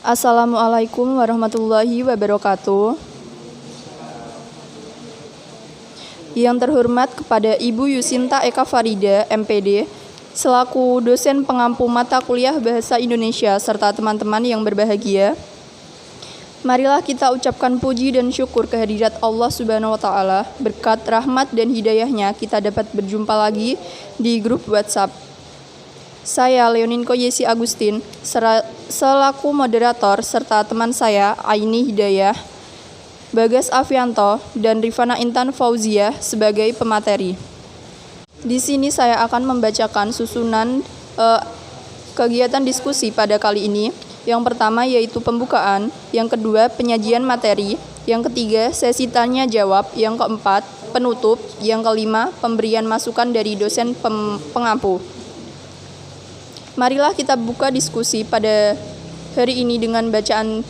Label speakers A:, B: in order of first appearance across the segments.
A: Assalamualaikum warahmatullahi wabarakatuh. Yang terhormat kepada Ibu Yusinta Eka Farida, MPD, selaku dosen pengampu mata kuliah Bahasa Indonesia serta teman-teman yang berbahagia. Marilah kita ucapkan puji dan syukur kehadirat Allah Subhanahu wa Ta'ala. Berkat rahmat dan hidayahnya kita dapat berjumpa lagi di grup WhatsApp. Saya Leoninko Yesi Agustin selaku moderator serta teman saya Aini Hidayah, Bagas Afianto, dan Rifana Intan Fauzia sebagai pemateri. Di sini saya akan membacakan susunan kegiatan diskusi pada kali ini. Yang pertama yaitu pembukaan, yang kedua penyajian materi, yang ketiga sesi tanya jawab, yang keempat penutup, yang kelima pemberian masukan dari dosen pengampu. Marilah kita buka diskusi pada hari ini dengan bacaan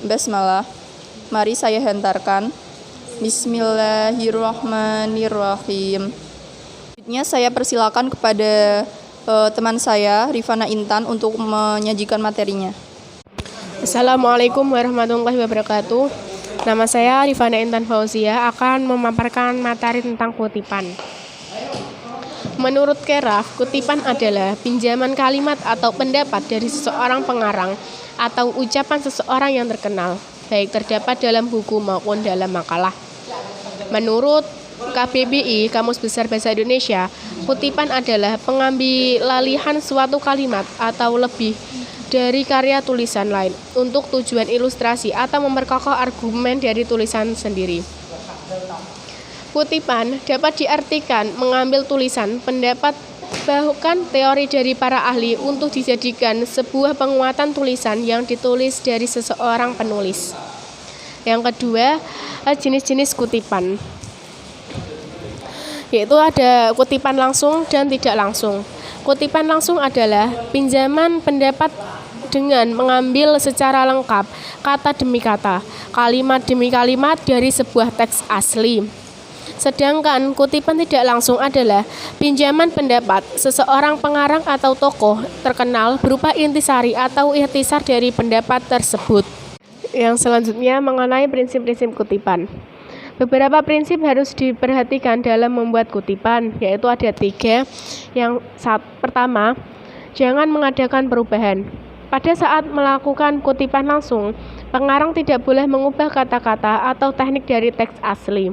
A: basmalah. Mari saya hantarkan. Bismillahirrahmanirrahim. Selanjutnya saya persilakan kepada teman saya Rifana Intan untuk menyajikan materinya.
B: Assalamualaikum warahmatullahi wabarakatuh. Nama saya Rifana Intan Fauzia akan memaparkan materi tentang kutipan. Menurut Keraf, kutipan adalah pinjaman kalimat atau pendapat dari seseorang pengarang atau ucapan seseorang yang terkenal, baik terdapat dalam buku maupun dalam makalah. Menurut KBBI, Kamus Besar Bahasa Indonesia, kutipan adalah pengambilalihan suatu kalimat atau lebih dari karya tulisan lain untuk tujuan ilustrasi atau memperkokoh argumen dari tulisan sendiri. Kutipan dapat diartikan mengambil tulisan, pendapat, bahkan teori dari para ahli untuk dijadikan sebuah penguatan tulisan yang ditulis dari seseorang penulis. Yang kedua, jenis-jenis kutipan, yaitu ada kutipan langsung dan tidak langsung. Kutipan langsung adalah pinjaman pendapat dengan mengambil secara lengkap, kata demi kata, kalimat demi kalimat dari sebuah teks asli. Sedangkan kutipan tidak langsung adalah pinjaman pendapat seseorang pengarang atau tokoh terkenal berupa intisari atau ikhtisar dari pendapat tersebut. Yang selanjutnya mengenai prinsip-prinsip kutipan. Beberapa prinsip harus diperhatikan dalam membuat kutipan, yaitu ada 3. Yang pertama, jangan mengadakan perubahan. Pada saat melakukan kutipan langsung, pengarang tidak boleh mengubah kata-kata atau teknik dari teks asli.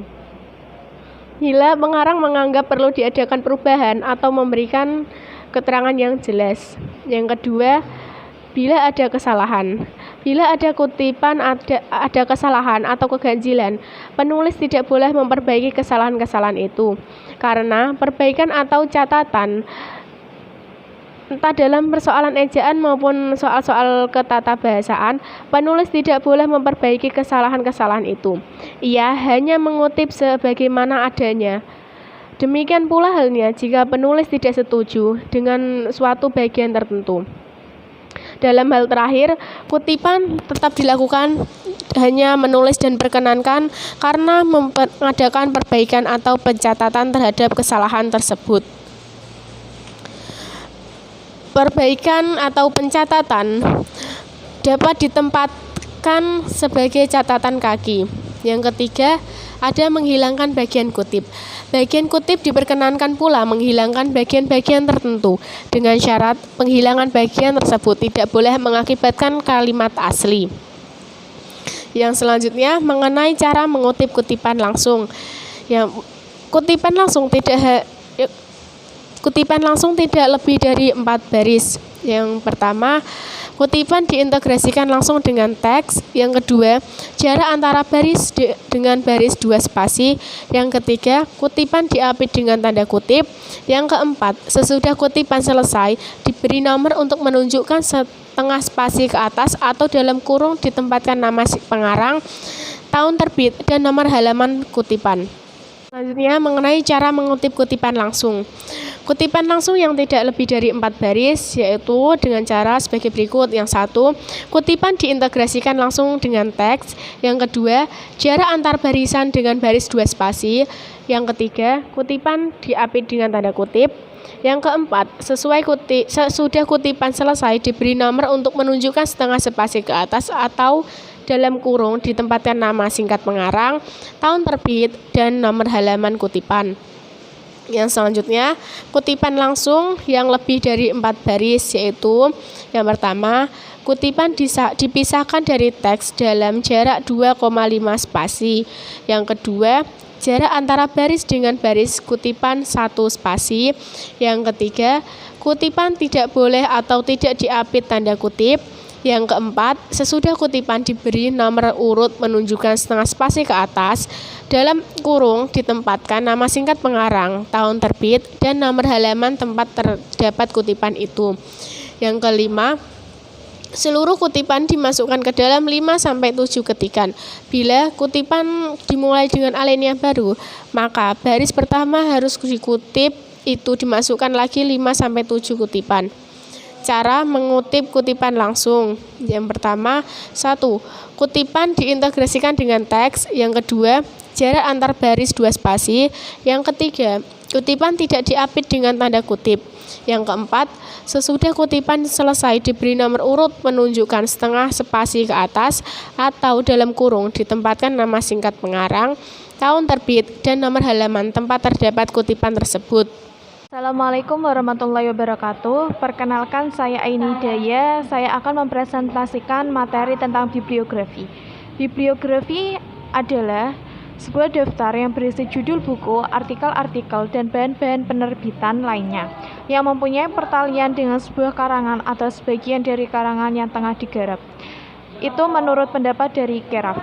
B: Bila pengarang menganggap perlu diadakan perubahan atau memberikan keterangan yang jelas. Yang kedua, bila ada kesalahan. Bila ada kutipan ada kesalahan atau keganjilan, penulis tidak boleh memperbaiki kesalahan-kesalahan itu. Karena perbaikan atau catatan, entah dalam persoalan ejaan maupun soal-soal ketatabahasaan, penulis tidak boleh memperbaiki kesalahan-kesalahan itu. Ia hanya mengutip sebagaimana adanya. Demikian pula halnya jika penulis tidak setuju dengan suatu bagian tertentu. Dalam hal terakhir, kutipan tetap dilakukan hanya menulis dan perkenankan karena mengadakan perbaikan atau pencatatan terhadap kesalahan tersebut. Perbaikan atau pencatatan dapat ditempatkan sebagai catatan kaki. Yang ketiga, ada menghilangkan bagian kutip. Bagian kutip diperkenankan pula menghilangkan bagian-bagian tertentu dengan syarat penghilangan bagian tersebut tidak boleh mengakibatkan kalimat asli. Yang selanjutnya mengenai cara mengutip kutipan langsung. Kutipan langsung tidak lebih dari 4 baris. Yang pertama, kutipan diintegrasikan langsung dengan teks. Yang kedua, jarak antara baris dengan baris 2 spasi. Yang ketiga, kutipan diapit dengan tanda kutip. Yang keempat, sesudah kutipan selesai, diberi nomor untuk menunjukkan setengah spasi ke atas atau dalam kurung ditempatkan nama si pengarang, tahun terbit, dan nomor halaman kutipan. Selanjutnya mengenai cara mengutip kutipan langsung. Kutipan langsung yang tidak lebih dari 4 baris yaitu dengan cara sebagai berikut. Yang 1, kutipan diintegrasikan langsung dengan teks. Yang kedua, jarak antar barisan dengan baris 2 spasi. Yang ketiga, kutipan diapit dengan tanda kutip. Yang keempat, sesudah kutipan selesai diberi nomor untuk menunjukkan setengah spasi ke atas atau dalam kurung ditempatkan nama singkat pengarang, tahun terbit, dan nomor halaman kutipan. Yang selanjutnya, kutipan langsung yang lebih dari 4 baris, yaitu yang pertama, kutipan dipisahkan dari teks dalam jarak 2,5 spasi. Yang kedua, jarak antara baris dengan baris kutipan 1 spasi. Yang ketiga, kutipan tidak boleh atau tidak diapit tanda kutip. Yang keempat, sesudah kutipan diberi nomor urut menunjukkan setengah spasi ke atas, dalam kurung ditempatkan nama singkat pengarang, tahun terbit, dan nomor halaman tempat terdapat kutipan itu. Yang kelima, seluruh kutipan dimasukkan ke dalam 5-7 ketikan. Bila kutipan dimulai dengan alinea baru, maka baris pertama harus dikutip itu dimasukkan lagi 5-7 kutipan. Cara mengutip kutipan langsung. Yang pertama, 1. Kutipan diintegrasikan dengan teks. Yang kedua, jarak antar baris 2 spasi. Yang ketiga, kutipan tidak diapit dengan tanda kutip. Yang keempat, sesudah kutipan selesai diberi nomor urut menunjukkan setengah spasi ke atas atau dalam kurung ditempatkan nama singkat pengarang, tahun terbit, dan nomor halaman tempat terdapat kutipan tersebut.
A: Assalamualaikum warahmatullahi wabarakatuh. Perkenalkan, saya Aini Daya. Saya akan mempresentasikan materi tentang bibliografi. Bibliografi adalah sebuah daftar yang berisi judul buku, artikel-artikel, dan bahan-bahan penerbitan lainnya yang mempunyai pertalian dengan sebuah karangan atau sebagian dari karangan yang tengah digarap. Itu menurut pendapat dari Keraf.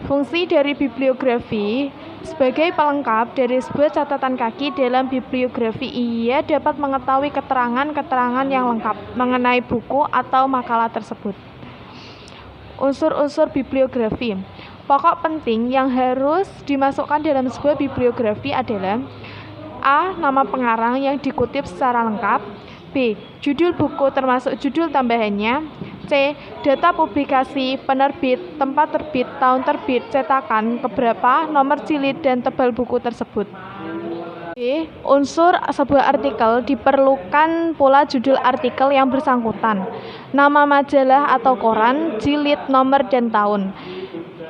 A: Fungsi dari bibliografi sebagai pelengkap dari sebuah catatan kaki dalam bibliografi, ia dapat mengetahui keterangan-keterangan yang lengkap mengenai buku atau makalah tersebut. Unsur-unsur bibliografi. Pokok penting yang harus dimasukkan dalam sebuah bibliografi adalah A. Nama pengarang yang dikutip secara lengkap. B. Judul buku termasuk judul tambahannya. C. Data publikasi, penerbit, tempat terbit, tahun terbit, cetakan, keberapa, nomor jilid, dan tebal buku tersebut. D. Unsur sebuah artikel diperlukan pula judul artikel yang bersangkutan, nama majalah atau koran, jilid, nomor, dan tahun,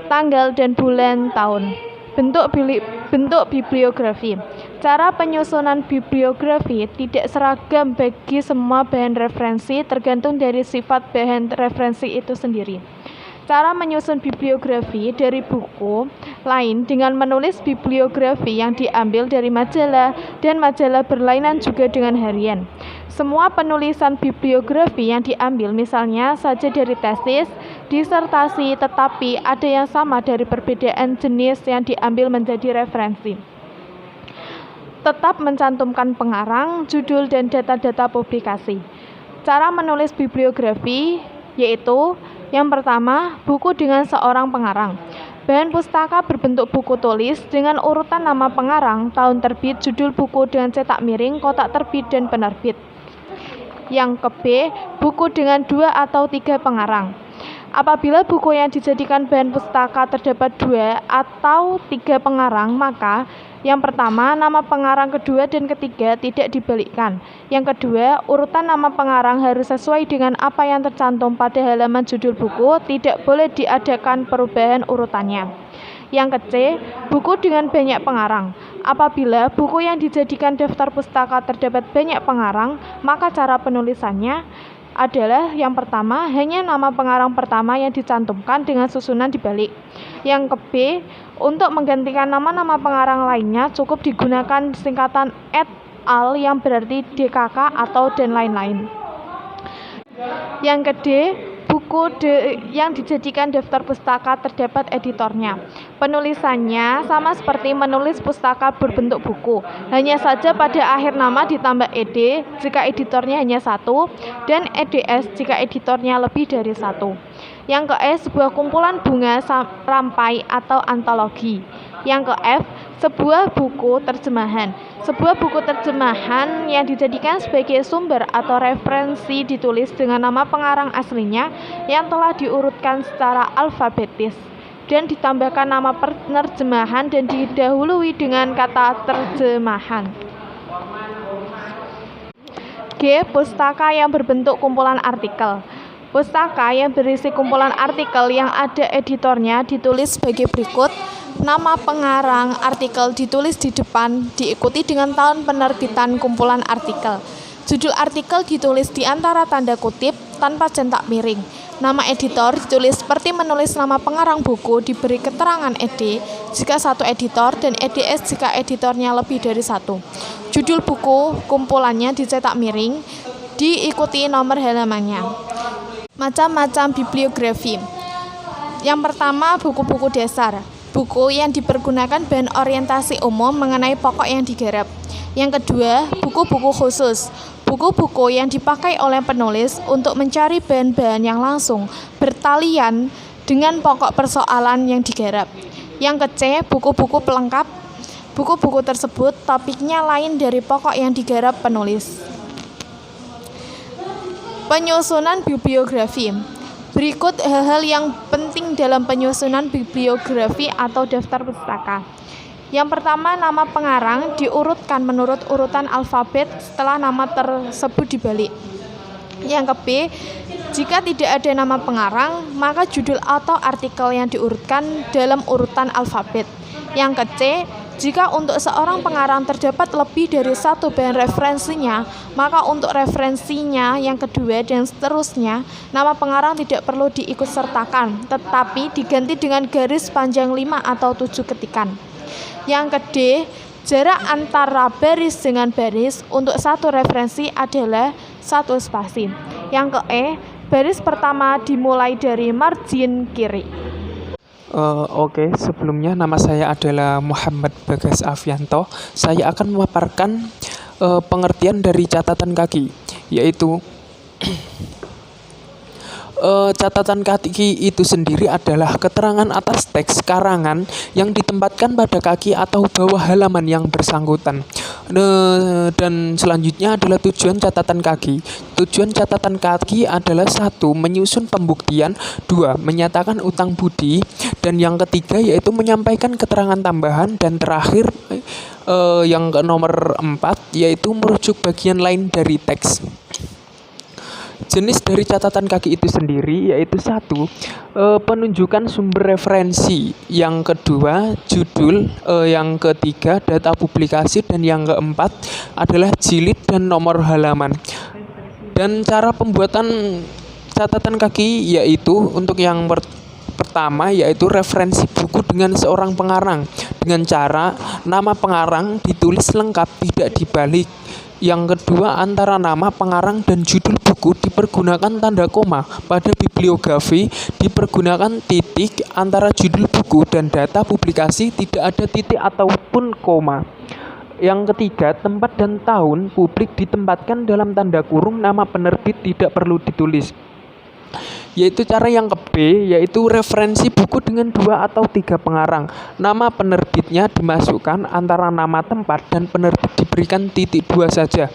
A: tanggal dan bulan tahun. Bentuk bibliografi. Cara penyusunan bibliografi tidak seragam bagi semua bahan referensi, tergantung dari sifat bahan referensi itu sendiri. Cara menyusun bibliografi dari buku lain dengan menulis bibliografi yang diambil dari majalah, dan majalah berlainan juga dengan harian. Semua penulisan bibliografi yang diambil misalnya saja dari tesis, disertasi, tetapi ada yang sama dari perbedaan jenis yang diambil menjadi referensi. Tetap mencantumkan pengarang, judul, dan data-data publikasi. Cara menulis bibliografi yaitu yang pertama, buku dengan seorang pengarang. Bahan pustaka berbentuk buku tulis dengan urutan nama pengarang, tahun terbit, judul buku dengan cetak miring, kotak terbit, dan penerbit. Yang ke B, buku dengan 2 atau 3 pengarang. Apabila buku yang dijadikan bahan pustaka terdapat 2 atau 3 pengarang, maka yang pertama, nama pengarang kedua dan ketiga tidak dibalikkan. Yang kedua, urutan nama pengarang harus sesuai dengan apa yang tercantum pada halaman judul buku, tidak boleh diadakan perubahan urutannya. Yang ke C, buku dengan banyak pengarang. Apabila buku yang dijadikan daftar pustaka terdapat banyak pengarang, maka cara penulisannya adalah yang pertama, hanya nama pengarang pertama yang dicantumkan dengan susunan dibalik. Yang ke B, untuk menggantikan nama-nama pengarang lainnya cukup digunakan singkatan et al yang berarti DKK atau dan lain-lain. Yang ke D, buku yang dijadikan daftar pustaka terdapat editornya. Penulisannya sama seperti menulis pustaka berbentuk buku, hanya saja pada akhir nama ditambah ed jika editornya hanya 1 dan eds jika editornya lebih dari 1. Yang ke E, sebuah kumpulan bunga rampai atau antologi. Yang ke F, sebuah buku terjemahan. Sebuah buku terjemahan yang dijadikan sebagai sumber atau referensi ditulis dengan nama pengarang aslinya yang telah diurutkan secara alfabetis dan ditambahkan nama penerjemahan dan didahului dengan kata terjemahan.
C: G. Pustaka yang berbentuk kumpulan artikel. Pustaka yang berisi kumpulan artikel yang ada editornya ditulis sebagai berikut. Nama pengarang artikel ditulis di depan, diikuti dengan tahun penerbitan kumpulan artikel. Judul artikel ditulis di antara tanda kutip tanpa centak miring. Nama editor ditulis seperti menulis nama pengarang buku, diberi keterangan ed jika satu editor dan eds jika editornya lebih dari satu. Judul buku kumpulannya dicetak miring, diikuti nomor halamannya. Macam-macam bibliografi. Yang pertama, buku-buku dasar. Buku yang dipergunakan bahan orientasi umum mengenai pokok yang digarap. Yang kedua, buku-buku khusus. Buku-buku yang dipakai oleh penulis untuk mencari bahan-bahan yang langsung bertalian dengan pokok persoalan yang digarap. Yang ke-C, buku-buku pelengkap. Buku-buku tersebut topiknya lain dari pokok yang digarap penulis. Penyusunan bibliografi. Berikut hal-hal yang penting dalam penyusunan bibliografi atau daftar pustaka. Yang pertama, nama pengarang diurutkan menurut urutan alfabet setelah nama tersebut dibalik. Yang ke-B, jika tidak ada nama pengarang, maka judul atau artikel yang diurutkan dalam urutan alfabet. Yang ke-C, jika untuk seorang pengarang terdapat lebih dari satu bahan referensinya, maka untuk referensinya yang kedua dan seterusnya, nama pengarang tidak perlu diikutsertakan, tetapi diganti dengan garis panjang 5 atau 7 ketikan. Yang ke-D, jarak antara baris dengan baris untuk satu referensi adalah 1 spasi. Yang ke-E, baris pertama dimulai dari margin kiri.
D: Oke, sebelumnya nama saya adalah Muhammad Bagas Afianto. Saya akan memaparkan pengertian dari catatan kaki, yaitu catatan kaki itu sendiri adalah keterangan atas teks karangan yang ditempatkan pada kaki atau bawah halaman yang bersangkutan. Dan selanjutnya adalah tujuan catatan kaki. Tujuan catatan kaki adalah 1. Menyusun pembuktian, 2. Menyatakan utang budi, dan yang ketiga yaitu menyampaikan keterangan tambahan, dan terakhir yang ke nomor 4 yaitu merujuk bagian lain dari teks. Jenis dari catatan kaki itu sendiri yaitu 1. Penunjukan sumber referensi, yang kedua judul, yang ketiga data publikasi, dan yang keempat adalah jilid dan nomor halaman. Dan cara pembuatan catatan kaki yaitu untuk yang pertama yaitu referensi buku dengan seorang pengarang dengan cara nama pengarang ditulis lengkap tidak dibalik. Yang kedua, antara nama pengarang dan judul buku dipergunakan tanda koma. Pada bibliografi dipergunakan titik antara judul buku dan data publikasi, tidak ada titik ataupun koma. Yang ketiga, tempat dan tahun publik ditempatkan dalam tanda kurung, nama penerbit tidak perlu ditulis. Yaitu cara yang ke-B, yaitu referensi buku dengan 2 atau 3 pengarang. Nama penerbitnya dimasukkan antara nama tempat dan penerbit diberikan titik 2 saja.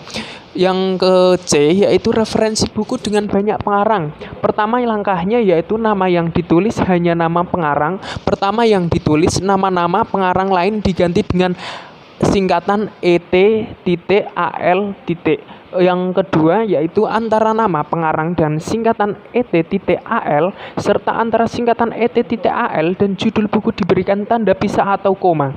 D: Yang ke-C, yaitu referensi buku dengan banyak pengarang. Pertama langkahnya yaitu nama yang ditulis hanya nama pengarang. Pertama yang ditulis nama-nama pengarang lain diganti dengan singkatan ET.AL. Yang kedua yaitu antara nama pengarang dan singkatan ET.AL serta antara singkatan ET.AL dan judul buku diberikan tanda pisah atau koma.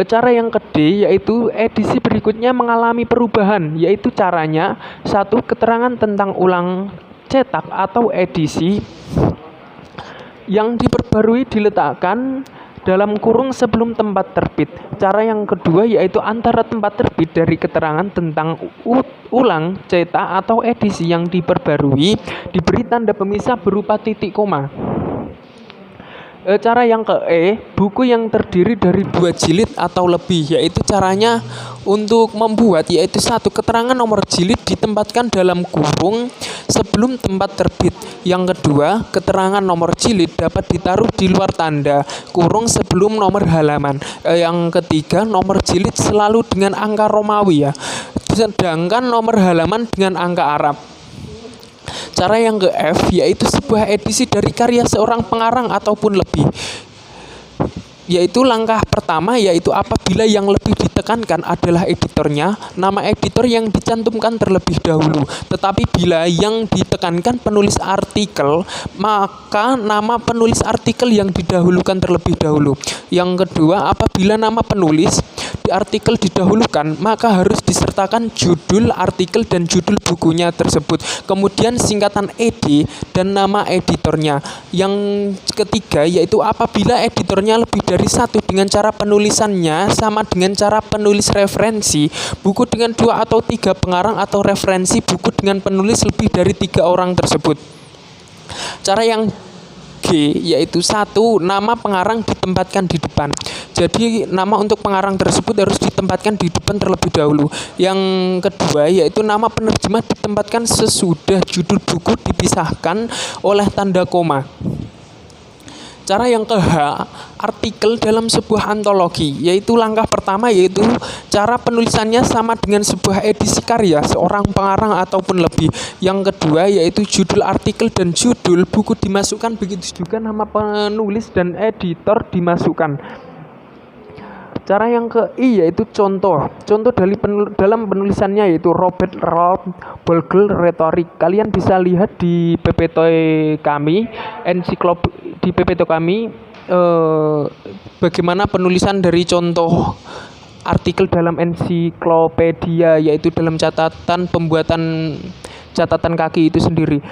D: Cara yang D yaitu edisi berikutnya mengalami perubahan, yaitu caranya 1. Keterangan tentang ulang cetak atau edisi yang diperbarui diletakkan dalam kurung sebelum tempat terbit. Cara yang kedua yaitu antara tempat terbit dari keterangan tentang ulang cetak atau edisi yang diperbarui diberi tanda pemisah berupa titik koma. Cara yang ke-E, buku yang terdiri dari 2 jilid atau lebih, yaitu caranya untuk membuat yaitu 1. Keterangan nomor jilid ditempatkan dalam kurung sebelum tempat terbit. Yang kedua, keterangan nomor jilid dapat ditaruh di luar tanda kurung sebelum nomor halaman. Yang ketiga, nomor jilid selalu dengan angka Romawi ya, sedangkan nomor halaman dengan angka Arab. Cara yang ke-F yaitu sebuah edisi dari karya seorang pengarang ataupun lebih. Yaitu langkah pertama yaitu apabila yang lebih ditekankan adalah editornya, nama editor yang dicantumkan terlebih dahulu. Tetapi bila yang ditekankan penulis artikel, maka nama penulis artikel yang didahulukan terlebih dahulu. Yang kedua, apabila nama penulis di artikel didahulukan, maka harus disertakan judul artikel dan judul bukunya tersebut. Kemudian singkatan ed dan nama editornya. Yang ketiga yaitu apabila editornya lebih dari satu dengan cara penulisannya sama dengan cara penulis referensi, buku dengan 2 atau 3 pengarang atau referensi buku dengan penulis lebih dari 3 orang tersebut. Cara yang G yaitu 1. Nama pengarang ditempatkan di depan. Jadi nama untuk pengarang tersebut harus ditempatkan di depan terlebih dahulu. Yang kedua yaitu nama penerjemah ditempatkan sesudah judul buku dipisahkan oleh tanda koma. Cara yang ke-H, artikel dalam sebuah antologi, yaitu langkah pertama yaitu cara penulisannya sama dengan sebuah edisi karya seorang pengarang ataupun lebih. Yang kedua yaitu judul artikel dan judul buku dimasukkan, begitu juga nama penulis dan editor dimasukkan. Cara yang ke-I yaitu contoh dalam penulisannya yaitu Robert Ralph Bogle Rhetoric. Kalian bisa lihat di PPT kami, di PPT kami bagaimana penulisan dari contoh artikel dalam ensiklopedia, yaitu dalam pembuatan catatan kaki itu sendiri.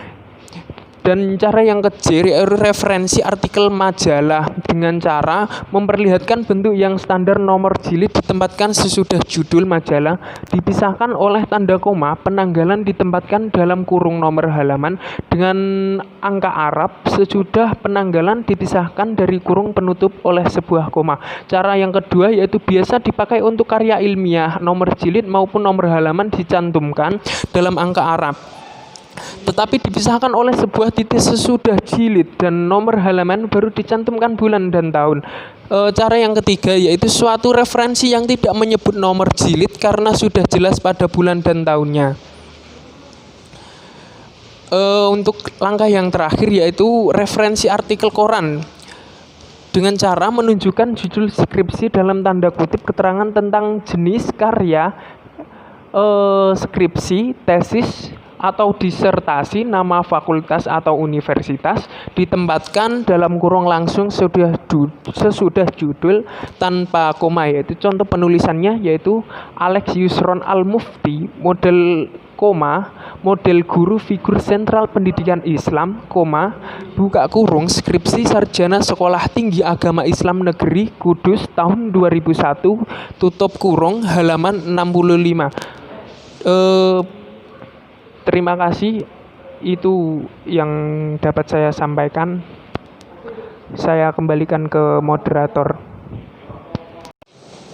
D: Dan cara yang ke-J referensi artikel majalah dengan cara memperlihatkan bentuk yang standar, nomor jilid ditempatkan sesudah judul majalah, dipisahkan oleh tanda koma, penanggalan ditempatkan dalam kurung nomor halaman dengan angka Arab, sesudah penanggalan dipisahkan dari kurung penutup oleh sebuah koma. Cara yang kedua yaitu biasa dipakai untuk karya ilmiah, nomor jilid maupun nomor halaman dicantumkan dalam angka Arab, tetapi dipisahkan oleh sebuah titik sesudah jilid, dan nomor halaman baru dicantumkan bulan dan tahun. Cara yang ketiga yaitu suatu referensi yang tidak menyebut nomor jilid karena sudah jelas pada bulan dan tahunnya. Untuk langkah yang terakhir yaitu referensi artikel koran dengan cara menunjukkan judul skripsi dalam tanda kutip, keterangan tentang jenis karya, skripsi, tesis atau disertasi, nama fakultas atau universitas ditempatkan dalam kurung langsung sesudah judul tanpa koma. Yaitu contoh penulisannya yaitu Alex Yusron Al-Mufti, model koma, model guru figur sentral pendidikan Islam, koma, buka kurung, skripsi sarjana Sekolah Tinggi Agama Islam Negeri Kudus tahun 2001, tutup kurung, halaman 65. Terima kasih, itu yang dapat saya sampaikan. Saya kembalikan ke moderator.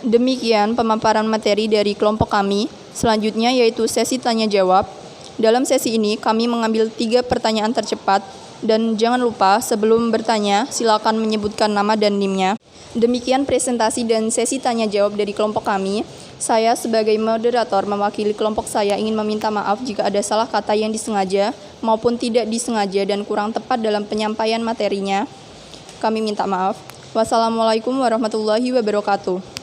A: Demikian pemaparan materi dari kelompok kami. Selanjutnya yaitu sesi tanya jawab. Dalam sesi ini kami mengambil 3 pertanyaan tercepat, dan jangan lupa sebelum bertanya silakan menyebutkan nama dan NIM-nya. Demikian presentasi dan sesi tanya jawab dari kelompok kami. Saya sebagai moderator mewakili kelompok saya ingin meminta maaf jika ada salah kata yang disengaja maupun tidak disengaja dan kurang tepat dalam penyampaian materinya. Kami minta maaf. Wassalamualaikum warahmatullahi wabarakatuh.